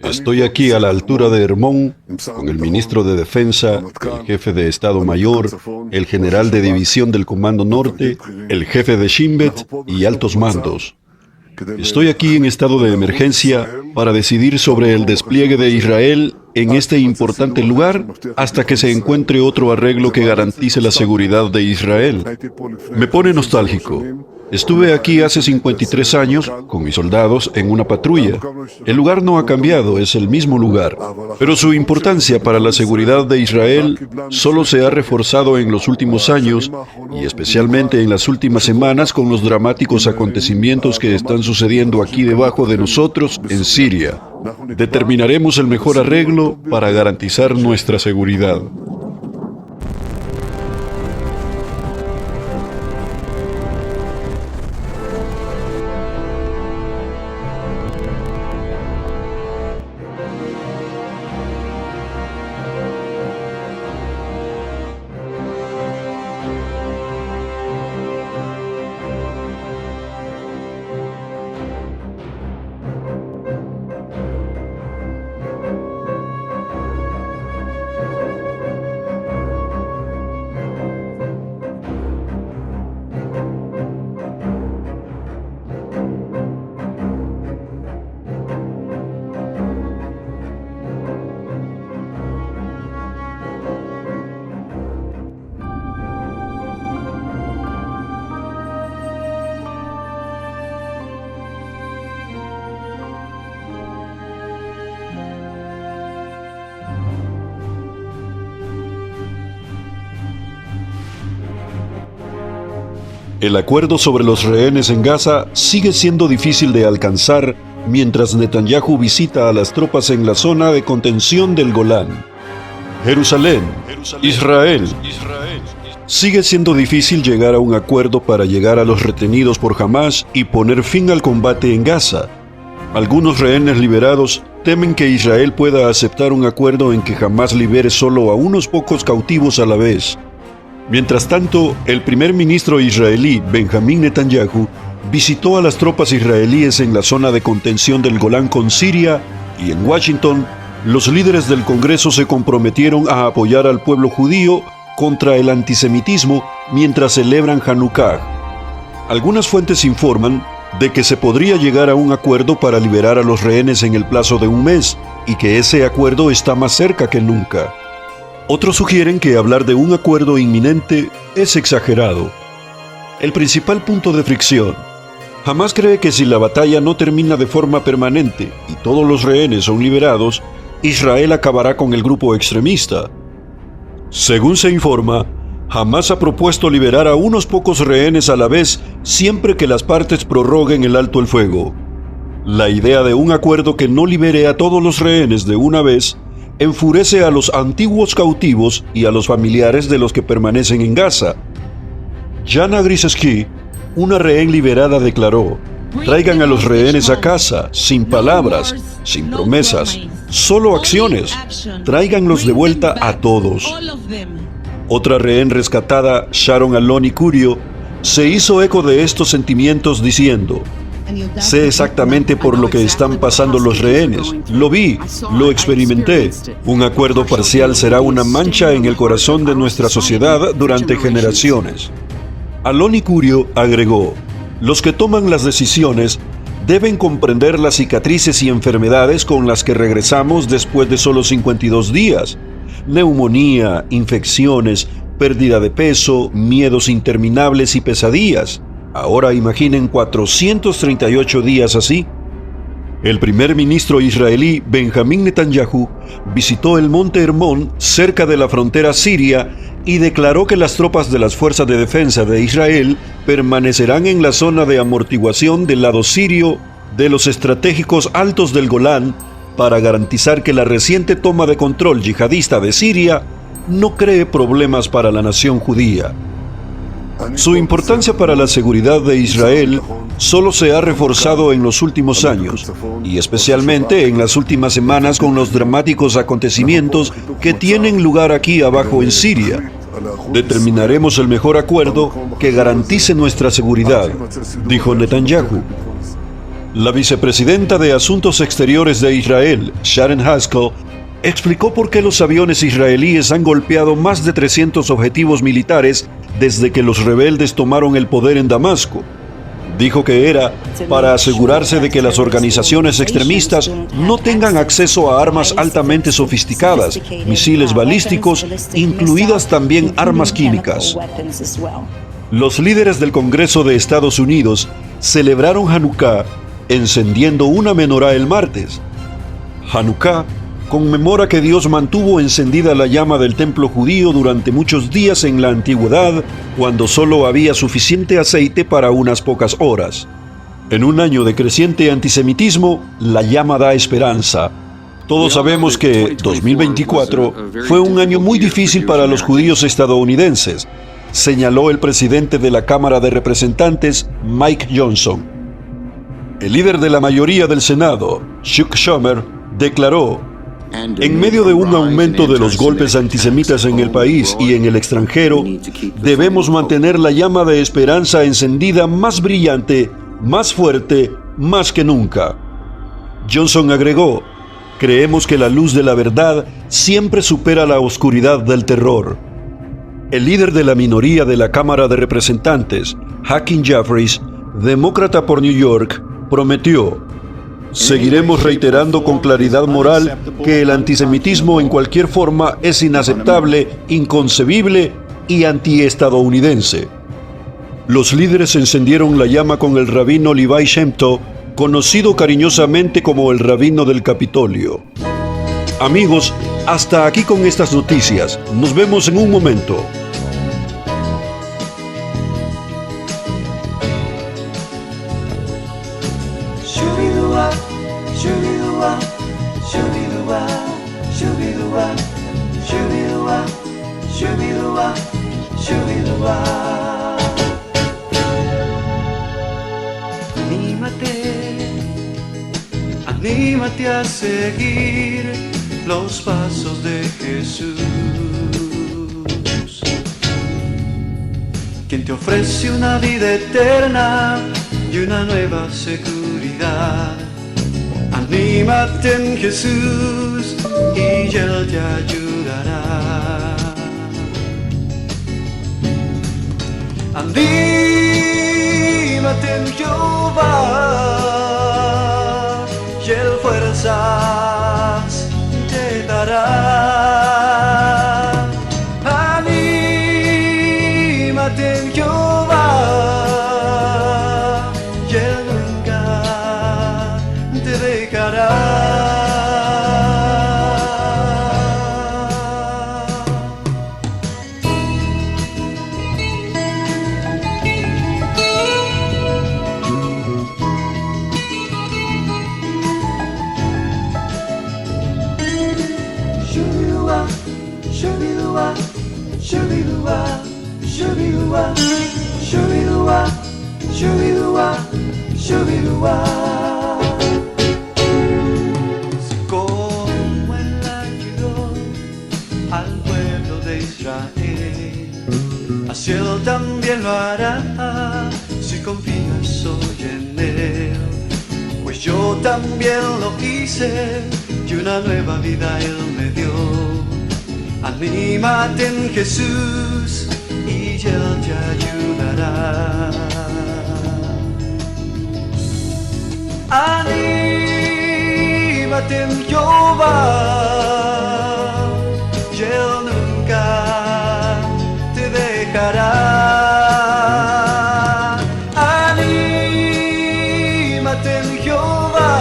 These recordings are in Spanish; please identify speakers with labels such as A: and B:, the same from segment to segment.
A: Estoy aquí a la altura de Hermón con el ministro de Defensa, el jefe de Estado Mayor, el general de división del Comando Norte, el jefe de Shin Bet y altos mandos. Estoy aquí en estado de emergencia para decidir sobre el despliegue de Israel en este importante lugar hasta que se encuentre otro arreglo que garantice la seguridad de Israel. Me pone nostálgico. Estuve aquí hace 53 años con mis soldados en una patrulla. El lugar no ha cambiado, es el mismo lugar, pero su importancia para la seguridad de Israel solo se ha reforzado en los últimos años y especialmente en las últimas semanas con los dramáticos acontecimientos que están sucediendo aquí debajo de nosotros en Siria. Determinaremos el mejor arreglo para garantizar nuestra seguridad. El acuerdo sobre los rehenes en Gaza sigue siendo difícil de alcanzar mientras Netanyahu visita a las tropas en la zona de contención del Golán. Jerusalén, Israel. Sigue siendo difícil llegar a un acuerdo para llegar a los retenidos por Hamás y poner fin al combate en Gaza. Algunos rehenes liberados temen que Israel pueda aceptar un acuerdo en que Hamás libere solo a unos pocos cautivos a la vez. Mientras tanto, el primer ministro israelí, Benjamín Netanyahu, visitó a las tropas israelíes en la zona de contención del Golán con Siria y en Washington, los líderes del Congreso se comprometieron a apoyar al pueblo judío contra el antisemitismo mientras celebran Hanukkah. Algunas fuentes informan de que se podría llegar a un acuerdo para liberar a los rehenes en el plazo de un mes y que ese acuerdo está más cerca que nunca. Otros sugieren que hablar de un acuerdo inminente es exagerado. El principal punto de fricción. Hamás cree que si la batalla no termina de forma permanente y todos los rehenes son liberados, Israel acabará con el grupo extremista. Según se informa, Hamás ha propuesto liberar a unos pocos rehenes a la vez siempre que las partes prorroguen el alto el fuego. La idea de un acuerdo que no libere a todos los rehenes de una vez enfurece a los antiguos cautivos y a los familiares de los que permanecen en Gaza. Jana Griseski, una rehén liberada, declaró: traigan a los rehenes a casa, sin palabras, sin promesas, solo acciones. Tráiganlos de vuelta a todos. Otra rehén rescatada, Sharon Aloni Curio, se hizo eco de estos sentimientos diciendo: sé exactamente por lo que están pasando los rehenes. Lo vi, lo experimenté. Un acuerdo parcial será una mancha en el corazón de nuestra sociedad durante generaciones. Aloni Curio agregó: los que toman las decisiones deben comprender las cicatrices y enfermedades con las que regresamos después de solo 52 días. Neumonía, infecciones, pérdida de peso, miedos interminables y pesadillas. Ahora imaginen 438 días así. El primer ministro israelí Benjamín Netanyahu visitó el monte Hermón cerca de la frontera siria y declaró que las tropas de las fuerzas de defensa de Israel permanecerán en la zona de amortiguación del lado sirio de los estratégicos altos del Golán para garantizar que la reciente toma de control yihadista de Siria no cree problemas para la nación judía. Su importancia para la seguridad de Israel solo se ha reforzado en los últimos años, y especialmente en las últimas semanas con los dramáticos acontecimientos que tienen lugar aquí abajo en Siria. Determinaremos el mejor acuerdo que garantice nuestra seguridad, dijo Netanyahu. La vicepresidenta de Asuntos Exteriores de Israel, Sharon Haskell, explicó por qué los aviones israelíes han golpeado más de 300 objetivos militares desde que los rebeldes tomaron el poder en Damasco. Dijo que era para asegurarse de que las organizaciones extremistas no tengan acceso a armas altamente sofisticadas, misiles balísticos, incluidas también armas químicas. Los líderes del Congreso de Estados Unidos celebraron Hanukkah encendiendo una menorá el martes. Hanukkah conmemora que Dios mantuvo encendida la llama del templo judío durante muchos días en la antigüedad, cuando solo había suficiente aceite para unas pocas horas. En un año de creciente antisemitismo, la llama da esperanza. Todos sabemos que 2024 fue un año muy difícil para los judíos estadounidenses, señaló el presidente de la Cámara de Representantes, Mike Johnson. El líder de la mayoría del Senado, Chuck Schumer, declaró: en medio de un aumento de los golpes antisemitas en el país y en el extranjero, debemos mantener la llama de esperanza encendida más brillante, más fuerte, más que nunca. Johnson agregó: creemos que la luz de la verdad siempre supera la oscuridad del terror. El líder de la minoría de la Cámara de Representantes, Hakeem Jeffries, demócrata por New York, prometió: seguiremos reiterando con claridad moral que el antisemitismo en cualquier forma es inaceptable, inconcebible y antiestadounidense. Los líderes encendieron la llama con el rabino Levi Shem Tov, conocido cariñosamente como el rabino del Capitolio. Amigos, hasta aquí con estas noticias. Nos vemos en un momento.
B: Anímate a seguir los pasos de Jesús, quien te ofrece una vida eterna y una nueva seguridad. Anímate en Jesús y Él te ayudará. Anímate en Jehová y Él fuerzas te dará. Anímate en Jehová y Él nunca te dejará. Shoo-be-doo-wah, shoo-be-doo-wah, shoo-be-doo-wah, shoo-be-doo-wah, shoo-be-doo-wah. Si como Él ayudó al pueblo de Israel, así Él también lo hará si confías hoy en Él. Pues yo también lo hice y una nueva vida Él me dio. Anímate en Jesús y Él te ayudará. Anímate en Jehová y Él nunca te dejará. Anímate en Jehová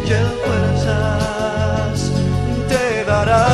B: y Él fuerzas te dará.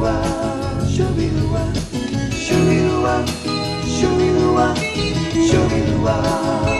B: Shoo-be-doo-wah, shoo-be-doo-wah, shoo-be-doo-wah, shoo-be-doo-wah.